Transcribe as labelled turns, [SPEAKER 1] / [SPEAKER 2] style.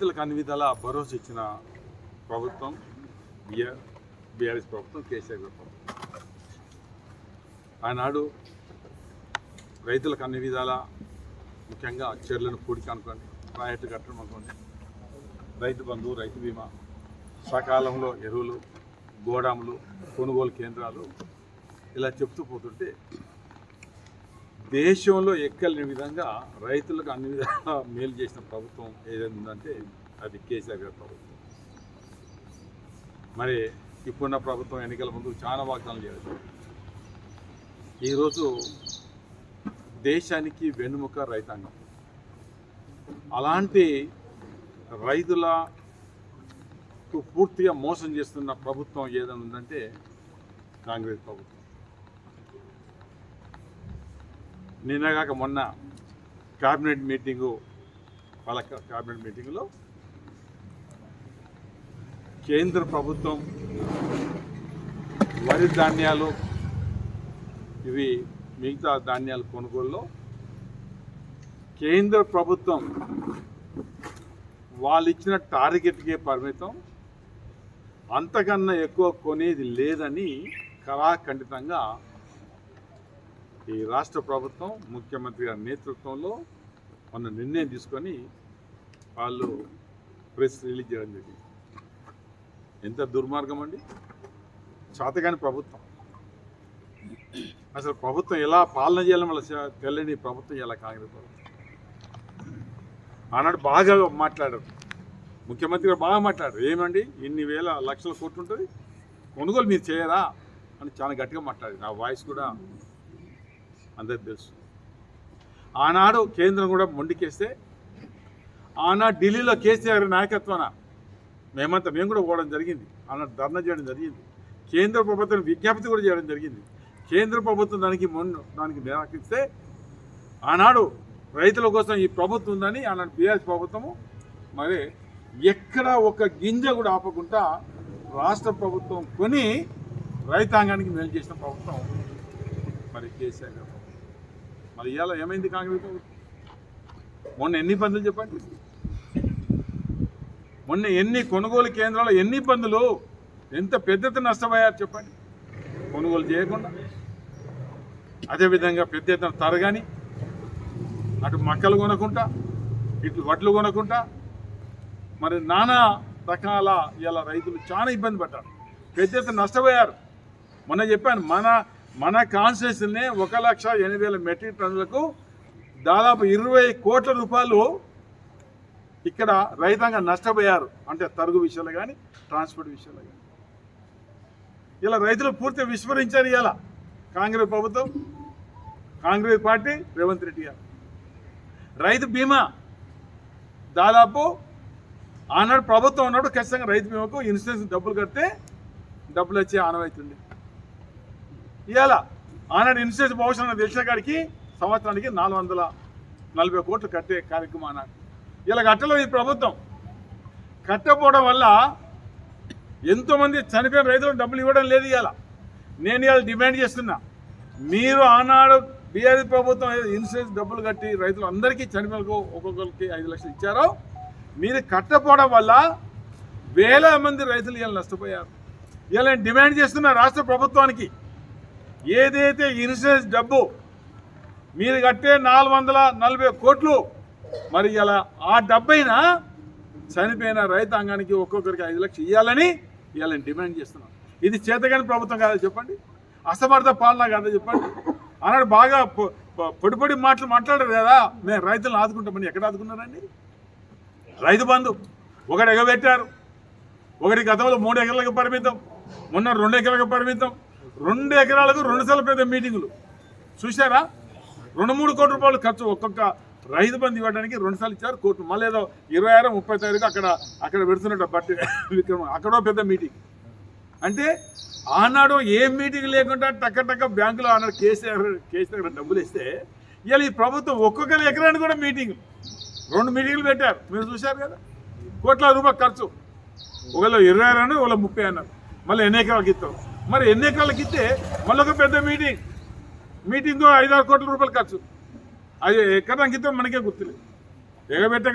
[SPEAKER 1] రైతులకు అన్ని విధాల భరోసా ఇచ్చిన ప్రభుత్వం బీఆర్ఎస్ ప్రభుత్వం, కేసీఆర్ ప్రభుత్వం. ఆనాడు రైతులకు అన్ని విధాల, ముఖ్యంగా చెర్లను పూడికి అనుకోండి, ప్రాజెక్టు కట్టడం అనుకోండి, రైతు బంధు, రైతు బీమా, సకాలంలో ఎరువులు, గోడాములు, కొనుగోలు కేంద్రాలు, ఇలా చెప్తూ పోతుంటే దేశంలో ఎక్కలేని విధంగా రైతులకు అన్ని విధాలా మేలు చేసిన ప్రభుత్వం ఏదైనా ఉందంటే అది కేసీఆర్ గారి ప్రభుత్వం. మరి ఇప్పుడున్న ప్రభుత్వం ఎన్నికల ముందు చాలా వాగ్దానాలు చేయలేదు. ఈరోజు దేశానికి వెన్నుముక రైతాంగం. అలాంటి రైతులకు పూర్తిగా మోసం చేస్తున్న ప్రభుత్వం ఏదైనా ఉందంటే కాంగ్రెస్ ప్రభుత్వం. నిన్నగాక మొన్న క్యాబినెట్ మీటింగు, వాళ్ళ క్యాబినెట్ మీటింగులో కేంద్ర ప్రభుత్వం వరి ధాన్యాలు, ఇవి మిగతా ధాన్యాల కొనుగోలులో కేంద్ర ప్రభుత్వం వాళ్ళు ఇచ్చిన టార్గెట్కే పరిమితం, అంతకన్నా ఎక్కువ కొనేది లేదని కళాఖండితంగా ఈ రాష్ట్ర ప్రభుత్వం ముఖ్యమంత్రి గారి నేతృత్వంలో మొన్న నిర్ణయం తీసుకొని వాళ్ళు ప్రెస్ రిలీజ్ చేయడం జరిగింది. ఎంత దుర్మార్గం అండి! చేతగాని ప్రభుత్వం. అసలు ప్రభుత్వం ఎలా పాలన చేయాలని మళ్ళీ తెలియని ప్రభుత్వం ఎలా కాంగ్రెస్ ప్రభుత్వం. ఆనాడు బాగా మాట్లాడారు, ముఖ్యమంత్రి గారు బాగా మాట్లాడారు. ఏమండి, ఇన్ని వేల లక్షల కోట్లు ఉంటుంది, కొనుగోలు మీరు చేయరా అని చాలా గట్టిగా మాట్లాడారు. నా వాయిస్ కూడా అందరికి తెలుసు. ఆనాడు కేంద్రం కూడా మొండికేస్తే, ఆనాడు ఢిల్లీలో కేసీఆర్ నాయకత్వాన మేము కూడా పోవడం జరిగింది. ఆనాడు ధర్నా చేయడం జరిగింది. కేంద్ర ప్రభుత్వం విజ్ఞప్తి కూడా చేయడం జరిగింది. కేంద్ర ప్రభుత్వం దానికి నిరాకరిస్తే, ఆనాడు రైతుల కోసం ఈ ప్రభుత్వం ఉందని ఆనాడు బీఆర్ఎస్ ప్రభుత్వము మరి ఎక్కడ ఒక గింజ కూడా ఆపకుండా రాష్ట్ర ప్రభుత్వం కొని రైతాంగానికి మేలు చేసిన ప్రభుత్వం మరి కేసీఆర్ గారు. మరి ఇవాళ ఏమైంది కాంగ్రెస్ ప్రభుత్వం? మొన్న ఎన్ని ఇబ్బందులు చెప్పండి, మొన్న ఎన్ని కొనుగోలు కేంద్రాలు ఎన్ని ఇబ్బందులు, ఎంత పెద్ద ఎత్తున నష్టపోయారు చెప్పండి. కొనుగోలు చేయకుండా, అదేవిధంగా పెద్ద ఎత్తున తరగని, అటు మక్కలు కొనకుండా, ఇటు వడ్లు కొనకుండా, మరి నానా రకాల ఇలా రైతులు చాలా ఇబ్బంది పడ్డారు, పెద్ద ఎత్తున నష్టపోయారు. మొన్న చెప్పాను, మన కాన్స్టిట్యూషన్నే 1,80,000 మెట్రిక్ టన్నులకు దాదాపు 20 కోట్ల రూపాయలు ఇక్కడ రైతాంగం నష్టపోయారు. అంటే తరుగు విషయాలు కానీ, ట్రాన్స్పోర్ట్ విషయాలు కానీ. ఇలా రైతులు పూర్తిగా విస్మరించారు ఇలా కాంగ్రెస్ ప్రభుత్వం, కాంగ్రెస్ పార్టీ, రేవంత్ రెడ్డి గారు. రైతు బీమా దాదాపు ఆనాడు ప్రభుత్వం ఉన్నప్పుడు ఖచ్చితంగా రైతు బీమాకు ఇన్సూరెన్స్ డబ్బులు కడితే డబ్బులు వచ్చే ఆనవాయితుంది. ఇవాళ ఆనాడు ఇన్సూరెన్స్ భవిష్యత్తు తెలిసిన కాడికి సంవత్సరానికి 440 కోట్లు కట్టే కార్యక్రమం ఆనాడు. ఇలా కట్టలో ఈ ప్రభుత్వం కట్టకపోవడం వల్ల ఎంతోమంది చనిపోయిన రైతులకు డబ్బులు ఇవ్వడం లేదు. ఇవాళ నేను ఇవాళ డిమాండ్ చేస్తున్నా, మీరు ఆనాడు బీఆర్ఎస్ ప్రభుత్వం ఇన్సూరెన్స్ డబ్బులు కట్టి రైతులు అందరికీ చనిపోయినకు ఒక్కొక్కరికి 5 లక్షలు ఇచ్చారో, మీరు కట్టకపోవడం వల్ల వేల మంది రైతులు ఇవాళ నష్టపోయారు. ఇవాళ నేను డిమాండ్ చేస్తున్నా రాష్ట్ర ప్రభుత్వానికి, ఏదైతే ఇన్సూరెన్స్ డబ్బు మీరు కట్టే 440 కోట్లు, మరి ఇలా ఆ డబ్బైనా చనిపోయిన రైతాంగానికి ఒక్కొక్కరికి 5 లక్షలు ఇవ్వాలని ఇవాళ నేను డిమాండ్ చేస్తున్నాను. ఇది చేతగాని ప్రభుత్వం కాదా చెప్పండి? అసమర్థ పాలన కాదా చెప్పండి? అన్నాడు బాగా పొడి మాటలు మాట్లాడారు కదా, మేము రైతులను ఆదుకుంటామని. ఎక్కడ ఆదుకున్నారండి? రైతు బంధు ఒకటి ఎగబెట్టారు, ఒకటి గతంలో 3 ఎకరాలకు పరిమితం, మొన్న 2 ఎకరాలకు పరిమితం, 2 ఎకరాలకు 2 సార్లు పెద్ద మీటింగులు చూసారా? 2-3 కోట్ల రూపాయలు ఖర్చు ఒక్కొక్క రైతు బంధు ఇవ్వడానికి 2 సార్లు ఇచ్చారు కోట్లు. మళ్ళీ ఏదో 26-30 తారీఖు అక్కడ పెడుతున్నట్టు బట్టి విక్రమ అక్కడో పెద్ద మీటింగ్. అంటే ఆనాడు ఏ మీటింగ్ లేకుండా టక్క బ్యాంకులో ఆనాడు కేసీఆర్ డబ్బులు ఇస్తే, ఇవాళ ఈ ప్రభుత్వం ఒక్కొక్కరి ఎకరానికి కూడా మీటింగ్ 2 మీటింగ్లు పెట్టారు. మీరు చూశారు కదా, కోట్ల రూపాయలు ఖర్చు. ఒకళ్ళు 26 అన్నారు, ఒకళ్ళు 30 అన్నారు. మళ్ళీ ఎన్ని ఎకరాలకు ఇస్తాం? మరి ఎన్ని ఎకరాలకు ఇస్తే మళ్ళీ ఒక పెద్ద మీటింగ్ 5-6 కోట్ల రూపాయలు ఖర్చు. అది ఎకరానికి ఇస్తాం మనకే గుర్తులేదు. ఎగబెట్ట